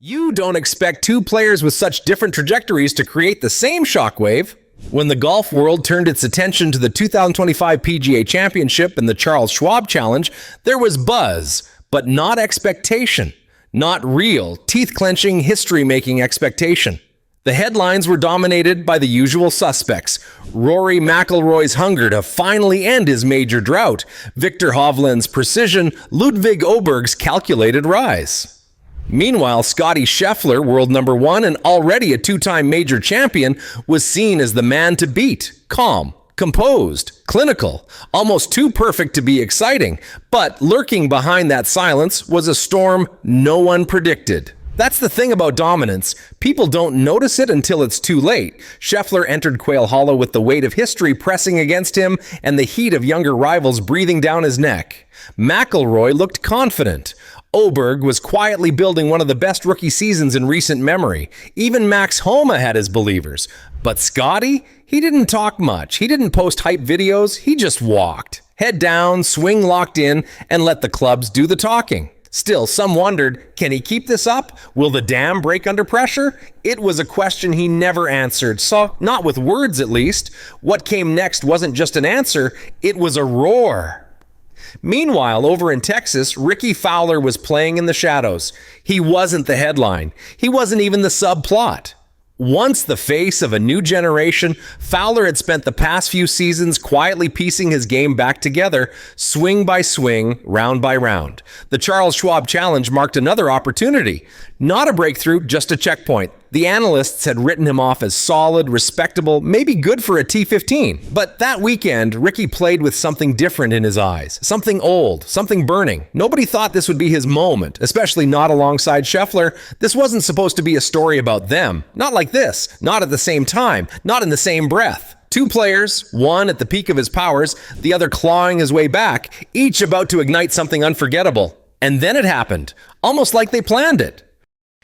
You don't expect two players with such different trajectories to create the same shockwave. When the golf world turned its attention to the 2025 PGA Championship and the Charles Schwab Challenge, there was buzz, but not expectation. Not real, teeth-clenching, history-making expectation. The headlines were dominated by the usual suspects. Rory McIlroy's hunger to finally end his major drought, Viktor Hovland's precision, Ludwig Åberg's calculated rise. Meanwhile, Scottie Scheffler, world number one and already a two-time major champion, was seen as the man to beat. Calm, composed, clinical, almost too perfect to be exciting. But lurking behind that silence was a storm no one predicted. That's the thing about dominance. People don't notice it until it's too late. Scheffler entered Quail Hollow with the weight of history pressing against him and the heat of younger rivals breathing down his neck. McIlroy looked confident. Åberg was quietly building one of the best rookie seasons in recent memory. Even Max Homa had his believers. But Scottie? He didn't talk much. He didn't post hype videos. He just walked. Head down, swing locked in, and let the clubs do the talking. Still, some wondered, can he keep this up? Will the dam break under pressure? It was a question he never answered, so not with words at least. What came next wasn't just an answer, it was a roar. Meanwhile, over in Texas, Ricky Fowler was playing in the shadows. He wasn't the headline. He wasn't even the subplot. Once the face of a new generation, Fowler had spent the past few seasons quietly piecing his game back together, swing by swing, round by round. The Charles Schwab Challenge marked another opportunity. Not a breakthrough, just a checkpoint. The analysts had written him off as solid, respectable, maybe good for a T15. But that weekend, Ricky played with something different in his eyes. Something old, something burning. Nobody thought this would be his moment, especially not alongside Scheffler. This wasn't supposed to be a story about them. Not like this. Not at the same time. Not in the same breath. Two players, one at the peak of his powers, the other clawing his way back, each about to ignite something unforgettable. And then it happened, almost like they planned it.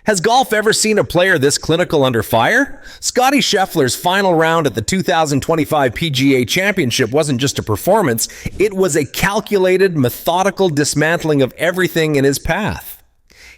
Has golf ever seen a player this clinical under fire? Scottie Scheffler's final round at the 2025 PGA Championship wasn't just a performance, it was a calculated, methodical dismantling of everything in his path.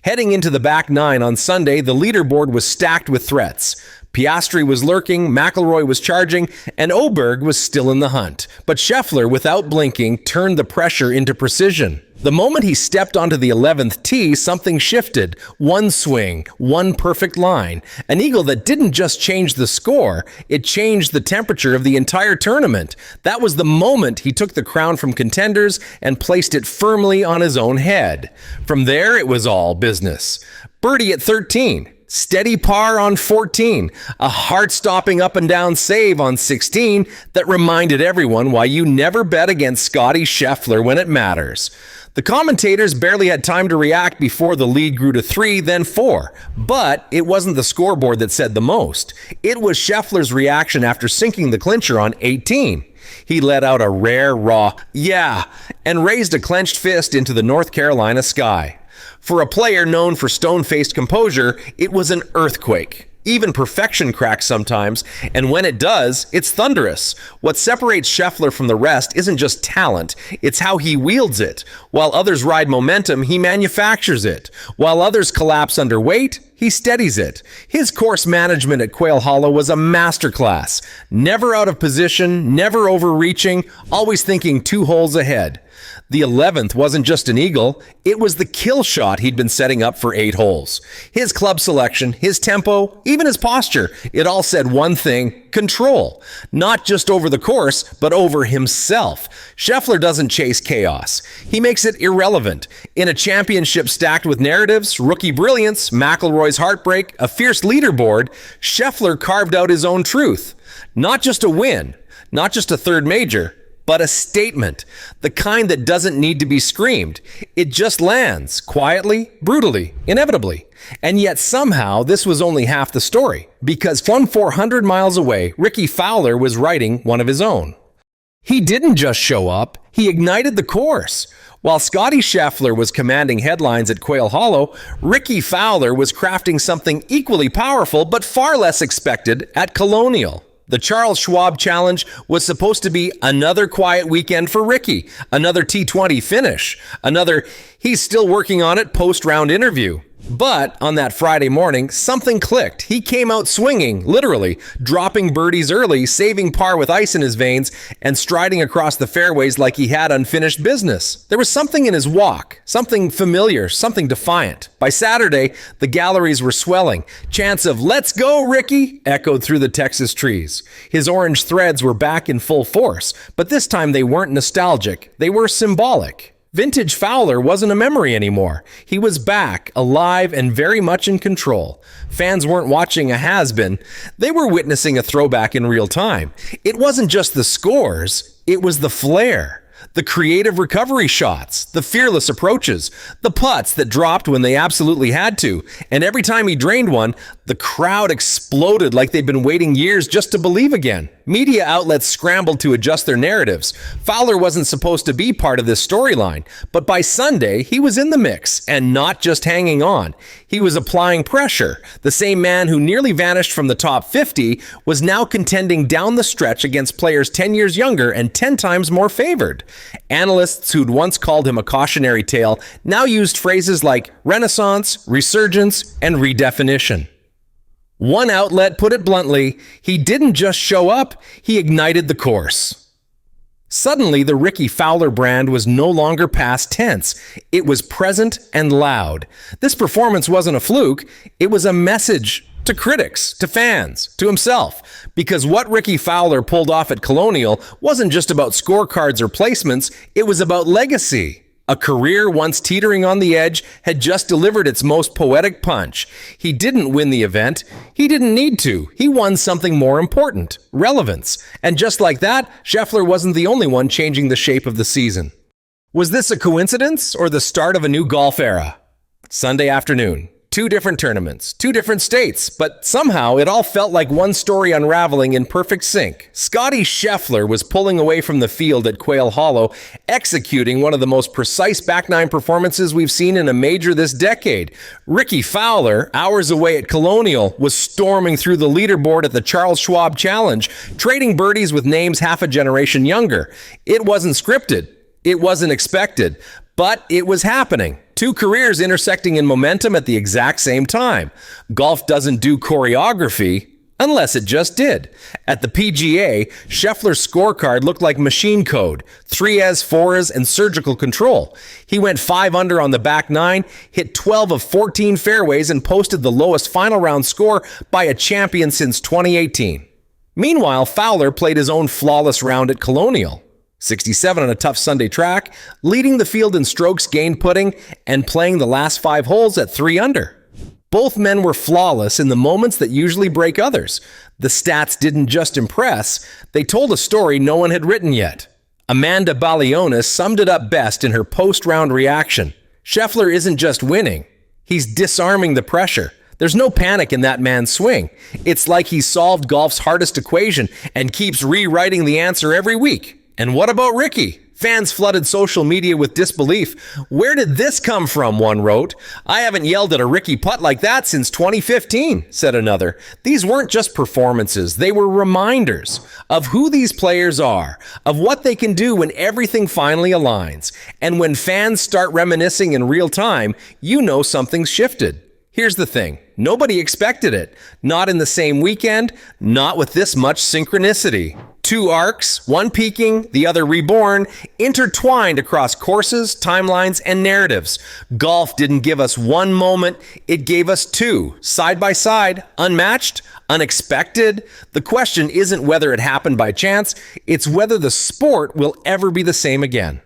Heading into the back nine on Sunday, the leaderboard was stacked with threats. Piastri was lurking, McIlroy was charging, and Åberg was still in the hunt. But Scheffler, without blinking, turned the pressure into precision. The moment he stepped onto the 11th tee, something shifted. One swing, one perfect line. An eagle that didn't just change the score, it changed the temperature of the entire tournament. That was the moment he took the crown from contenders and placed it firmly on his own head. From there, it was all business. Birdie at 13. Steady par on 14, a heart-stopping up-and-down save on 16 that reminded everyone why you never bet against Scottie Scheffler when it matters. The commentators barely had time to react before the lead grew to 3, then 4. But it wasn't the scoreboard that said the most. It was Scheffler's reaction after sinking the clincher on 18. He let out a rare, raw, "yeah," and raised a clenched fist into the North Carolina sky. For a player known for stone-faced composure, it was an earthquake. Even perfection cracks sometimes, and when it does, it's thunderous. What separates Scheffler from the rest isn't just talent, it's how he wields it. While others ride momentum, he manufactures it. While others collapse under weight, he steadies it. His course management at Quail Hollow was a masterclass. Never out of position, never overreaching, always thinking 2 holes ahead. The 11th wasn't just an eagle, it was the kill shot he'd been setting up for 8 holes. His club selection, his tempo, even his posture, it all said one thing: control. Not just over the course, but over himself. Scheffler doesn't chase chaos. He makes it irrelevant. In a championship stacked with narratives, rookie brilliance, McIlroy's heartbreak, a fierce leaderboard, Scheffler carved out his own truth. Not just a win, not just a third major, but a statement, the kind that doesn't need to be screamed. It just lands, quietly, brutally, inevitably. And yet somehow this was only half the story, because from 400 miles away, Ricky Fowler was writing one of his own. He didn't just show up, he ignited the course. While Scottie Scheffler was commanding headlines at Quail Hollow, Ricky Fowler was crafting something equally powerful but far less expected at Colonial. The Charles Schwab Challenge was supposed to be another quiet weekend for Ricky, another T20 finish, another "he's still working on it" post-round interview. But on that Friday morning, something clicked. He came out swinging, literally, dropping birdies early, saving par with ice in his veins, and striding across the fairways like he had unfinished business. There was something in his walk, something familiar, something defiant. By Saturday, the galleries were swelling. Chants of "Let's go, Ricky!" echoed through the Texas trees. His orange threads were back in full force, but this time they weren't nostalgic. They were symbolic. Vintage Fowler wasn't a memory anymore. He was back, alive, and very much in control. Fans weren't watching a has-been. They were witnessing a throwback in real time. It wasn't just the scores, it was the flair. The creative recovery shots, the fearless approaches, the putts that dropped when they absolutely had to. And every time he drained one, the crowd exploded like they'd been waiting years just to believe again. Media outlets scrambled to adjust their narratives. Fowler wasn't supposed to be part of this storyline, but by Sunday, he was in the mix, and not just hanging on. He was applying pressure. The same man who nearly vanished from the top 50 was now contending down the stretch against players 10 years younger and 10 times more favored. Analysts who'd once called him a cautionary tale now used phrases like renaissance, resurgence, and redefinition. One outlet put it bluntly, he didn't just show up, he ignited the course. Suddenly, the Ricky Fowler brand was no longer past tense. It was present and loud. This performance wasn't a fluke, it was a message to critics, to fans, to himself. Because what Ricky Fowler pulled off at Colonial wasn't just about scorecards or placements, it was about legacy. A career once teetering on the edge had just delivered its most poetic punch. He didn't win the event. He didn't need to. He won something more important, relevance. And just like that, Scheffler wasn't the only one changing the shape of the season. Was this a coincidence or the start of a new golf era? Sunday afternoon. 2 different tournaments, 2 different states, but somehow it all felt like one story unraveling in perfect sync. Scottie Scheffler was pulling away from the field at Quail Hollow, executing one of the most precise back nine performances we've seen in a major this decade. Ricky Fowler, hours away at Colonial, was storming through the leaderboard at the Charles Schwab Challenge, trading birdies with names half a generation younger. It wasn't scripted. It wasn't expected, but it was happening. 2 careers intersecting in momentum at the exact same time. Golf doesn't do choreography unless it just did. At the PGA, Scheffler's scorecard looked like machine code, 3s, 4s, and surgical control. He went 5 under on the back nine, hit 12 of 14 fairways, and posted the lowest final round score by a champion since 2018. Meanwhile, Fowler played his own flawless round at Colonial. 67 on a tough Sunday track, leading the field in strokes gained putting, and playing the last 5 holes at 3 under. Both men were flawless in the moments that usually break others. The stats didn't just impress, they told a story no one had written yet. Amanda Balionis summed it up best in her post-round reaction. Scheffler isn't just winning, he's disarming the pressure. There's no panic in that man's swing. It's like he solved golf's hardest equation and keeps rewriting the answer every week. And what about Ricky? Fans flooded social media with disbelief. Where did this come from, one wrote. I haven't yelled at a Ricky putt like that since 2015, said another. These weren't just performances, they were reminders of who these players are, of what they can do when everything finally aligns. And when fans start reminiscing in real time, you know something's shifted. Here's the thing, nobody expected it. Not in the same weekend, not with this much synchronicity. 2 arcs, one peaking, the other reborn, intertwined across courses, timelines, and narratives. Golf didn't give us one moment, it gave us 2, side by side, unmatched, unexpected. The question isn't whether it happened by chance, it's whether the sport will ever be the same again.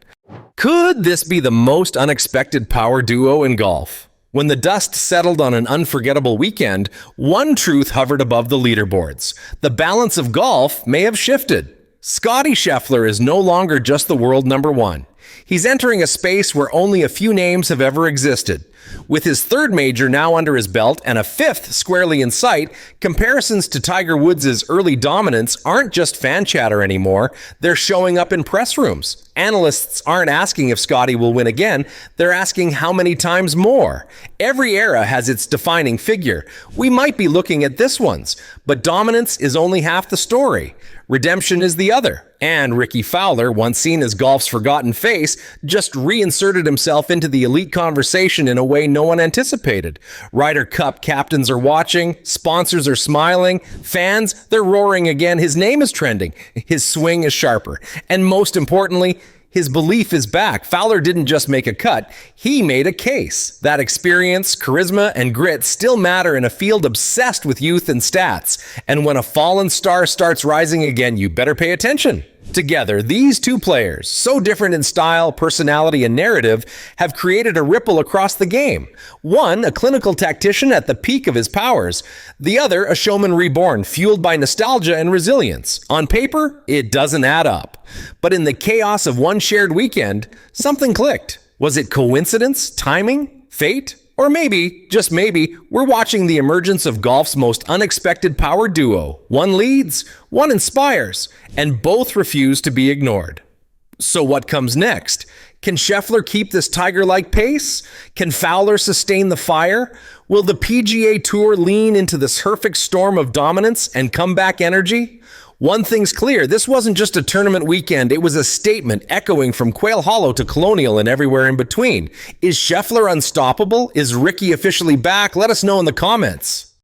Could this be the most unexpected power duo in golf? When the dust settled on an unforgettable weekend, one truth hovered above the leaderboards. The balance of golf may have shifted. Scottie Scheffler is no longer just the world number 1. He's entering a space where only a few names have ever existed. With his 3rd major now under his belt and a 5th squarely in sight, comparisons to Tiger Woods' early dominance aren't just fan chatter anymore, they're showing up in press rooms. Analysts aren't asking if Scottie will win again, they're asking how many times more. Every era has its defining figure. We might be looking at this one's, but dominance is only half the story. Redemption is the other. And Ricky Fowler, once seen as golf's forgotten face, just reinserted himself into the elite conversation in a way no one anticipated. Ryder Cup captains are watching, sponsors are smiling, fans, they're roaring again. His name is trending, his swing is sharper, and most importantly, his belief is back. Fowler didn't just make a cut, he made a case. That experience, charisma, and grit still matter in a field obsessed with youth and stats. And when a fallen star starts rising again, you better pay attention. Together, these two players, so different in style, personality, and narrative, have created a ripple across the game. One, a clinical tactician at the peak of his powers. The other, a showman reborn, fueled by nostalgia and resilience. On paper, it doesn't add up. But in the chaos of one shared weekend, something clicked. Was it coincidence, timing, fate? Or maybe, just maybe, we're watching the emergence of golf's most unexpected power duo. One leads, one inspires, and both refuse to be ignored. So what comes next? Can Scheffler keep this tiger-like pace? Can Fowler sustain the fire? Will the PGA Tour lean into this perfect storm of dominance and comeback energy? One thing's clear, this wasn't just a tournament weekend, it was a statement echoing from Quail Hollow to Colonial and everywhere in between. Is Scheffler unstoppable? Is Ricky officially back? Let us know in the comments.